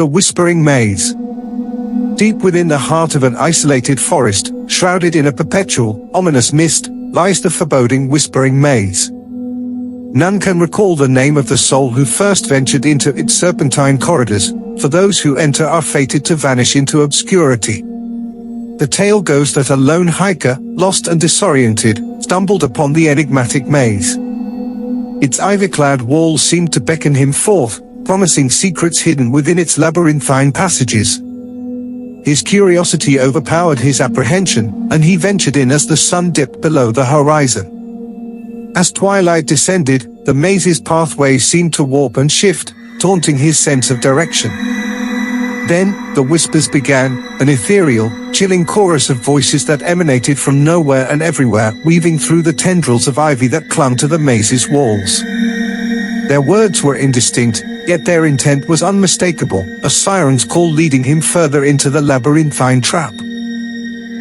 The Whispering Maze. Deep within the heart of an isolated forest, shrouded in a perpetual, ominous mist, lies the foreboding Whispering Maze. None can recall the name of the soul who first ventured into its serpentine corridors, for those who enter are fated to vanish into obscurity. The tale goes that a lone hiker, lost and disoriented, stumbled upon the enigmatic maze. Its ivy-clad walls seemed to beckon him forth, promising secrets hidden within its labyrinthine passages. His curiosity overpowered his apprehension, and he ventured in as the sun dipped below the horizon. As twilight descended, the maze's pathways seemed to warp and shift, taunting his sense of direction. Then, the whispers began, an ethereal, chilling chorus of voices that emanated from nowhere and everywhere, weaving through the tendrils of ivy that clung to the maze's walls. Their words were indistinct, yet their intent was unmistakable, a siren's call leading him further into the labyrinthine trap.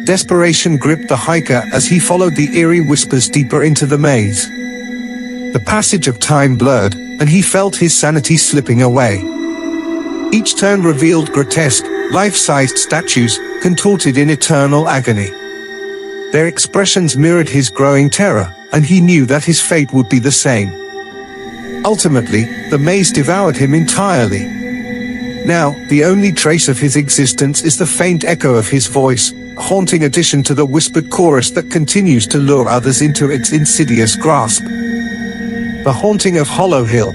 Desperation gripped the hiker as he followed the eerie whispers deeper into the maze. The passage of time blurred, and he felt his sanity slipping away. Each turn revealed grotesque, life-sized statues, contorted in eternal agony. Their expressions mirrored his growing terror, and he knew that his fate would be the same. Ultimately, the maze devoured him entirely. Now, the only trace of his existence is the faint echo of his voice, a haunting addition to the whispered chorus that continues to lure others into its insidious grasp. The Haunting of Hollow Hill.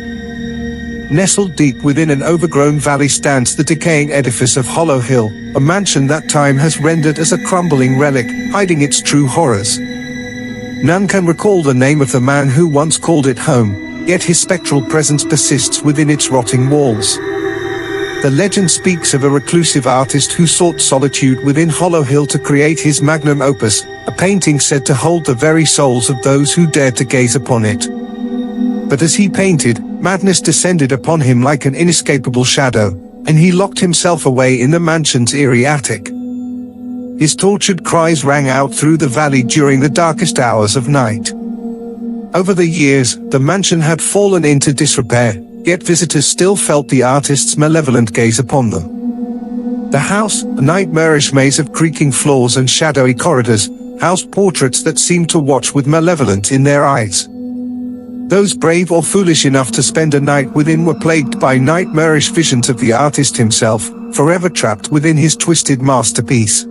Nestled deep within an overgrown valley stands the decaying edifice of Hollow Hill, a mansion that time has rendered as a crumbling relic, hiding its true horrors. None can recall the name of the man who once called it home, yet his spectral presence persists within its rotting walls. The legend speaks of a reclusive artist who sought solitude within Hollow Hill to create his magnum opus, a painting said to hold the very souls of those who dared to gaze upon it. But as he painted, madness descended upon him like an inescapable shadow, and he locked himself away in the mansion's eerie attic. His tortured cries rang out through the valley during the darkest hours of night. Over the years, the mansion had fallen into disrepair, yet visitors still felt the artist's malevolent gaze upon them. The house, a nightmarish maze of creaking floors and shadowy corridors, housed portraits that seemed to watch with malevolence in their eyes. Those brave or foolish enough to spend a night within were plagued by nightmarish visions of the artist himself, forever trapped within his twisted masterpiece.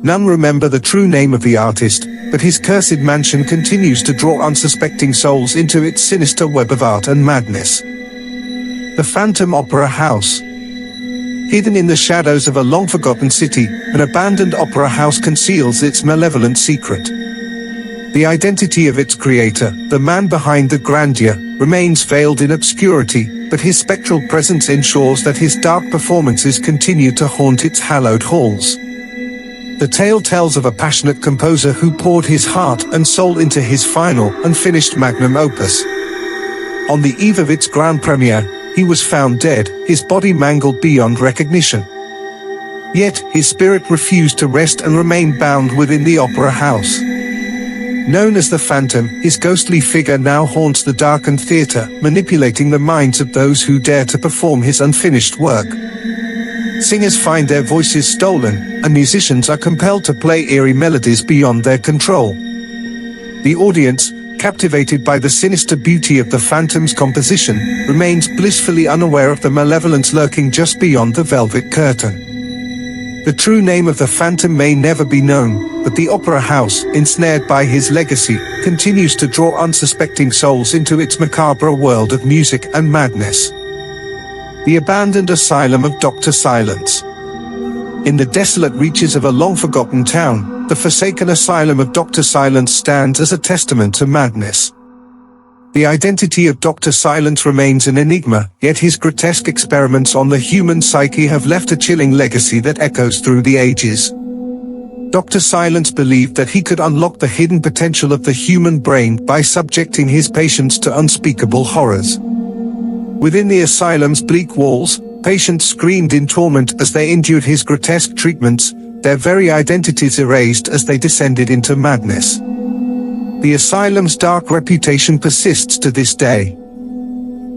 None remember the true name of the artist, but his cursed mansion continues to draw unsuspecting souls into its sinister web of art and madness. The Phantom Opera House. Hidden in the shadows of a long-forgotten city, an abandoned opera house conceals its malevolent secret. The identity of its creator, the man behind the grandeur, remains veiled in obscurity, but his spectral presence ensures that his dark performances continue to haunt its hallowed halls. The tale tells of a passionate composer who poured his heart and soul into his final, unfinished magnum opus. On the eve of its grand premiere, he was found dead, his body mangled beyond recognition. Yet, his spirit refused to rest and remained bound within the opera house. Known as the Phantom, his ghostly figure now haunts the darkened theater, manipulating the minds of those who dare to perform his unfinished work. Singers find their voices stolen, and musicians are compelled to play eerie melodies beyond their control. The audience, captivated by the sinister beauty of the Phantom's composition, remains blissfully unaware of the malevolence lurking just beyond the velvet curtain. The true name of the Phantom may never be known, but the opera house, ensnared by his legacy, continues to draw unsuspecting souls into its macabre world of music and madness. The abandoned asylum of Dr. Silence. In the desolate reaches of a long-forgotten town, the forsaken asylum of Dr. Silence stands as a testament to madness. The identity of Dr. Silence remains an enigma, yet his grotesque experiments on the human psyche have left a chilling legacy that echoes through the ages. Dr. Silence believed that he could unlock the hidden potential of the human brain by subjecting his patients to unspeakable horrors. Within the asylum's bleak walls, patients screamed in torment as they endured his grotesque treatments, their very identities erased as they descended into madness. The asylum's dark reputation persists to this day.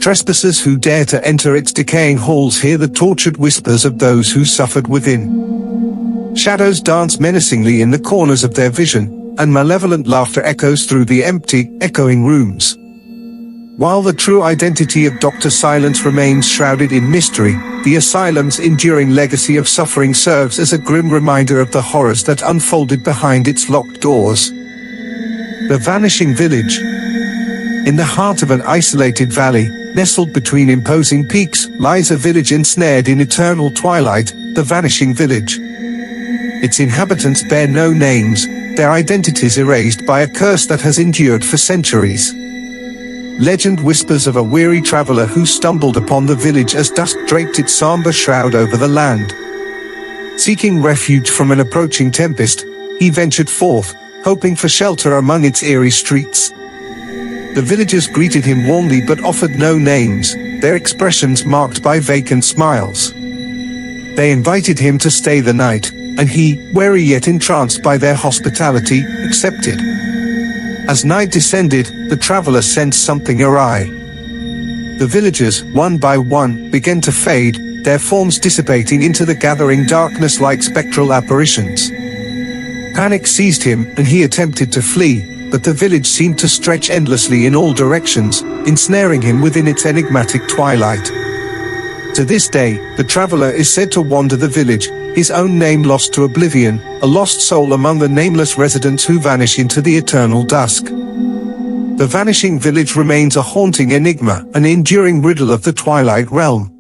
Trespassers who dare to enter its decaying halls hear the tortured whispers of those who suffered within. Shadows dance menacingly in the corners of their vision, and malevolent laughter echoes through the empty, echoing rooms. While the true identity of Dr. Silence remains shrouded in mystery, the asylum's enduring legacy of suffering serves as a grim reminder of the horrors that unfolded behind its locked doors. The Vanishing Village. In the heart of an isolated valley, nestled between imposing peaks, lies a village ensnared in eternal twilight, the Vanishing Village. Its inhabitants bear no names, their identities erased by a curse that has endured for centuries. Legend whispers of a weary traveler who stumbled upon the village as dusk draped its somber shroud over the land. Seeking refuge from an approaching tempest, he ventured forth, hoping for shelter among its eerie streets. The villagers greeted him warmly but offered no names, their expressions marked by vacant smiles. They invited him to stay the night, and he, wary yet entranced by their hospitality, accepted. As night descended, the traveler sensed something awry. The villagers, one by one, began to fade, their forms dissipating into the gathering darkness like spectral apparitions. Panic seized him, and he attempted to flee, but the village seemed to stretch endlessly in all directions, ensnaring him within its enigmatic twilight. To this day, the traveler is said to wander the village, his own name lost to oblivion, a lost soul among the nameless residents who vanish into the eternal dusk. The Vanishing Village remains a haunting enigma, an enduring riddle of the Twilight Realm.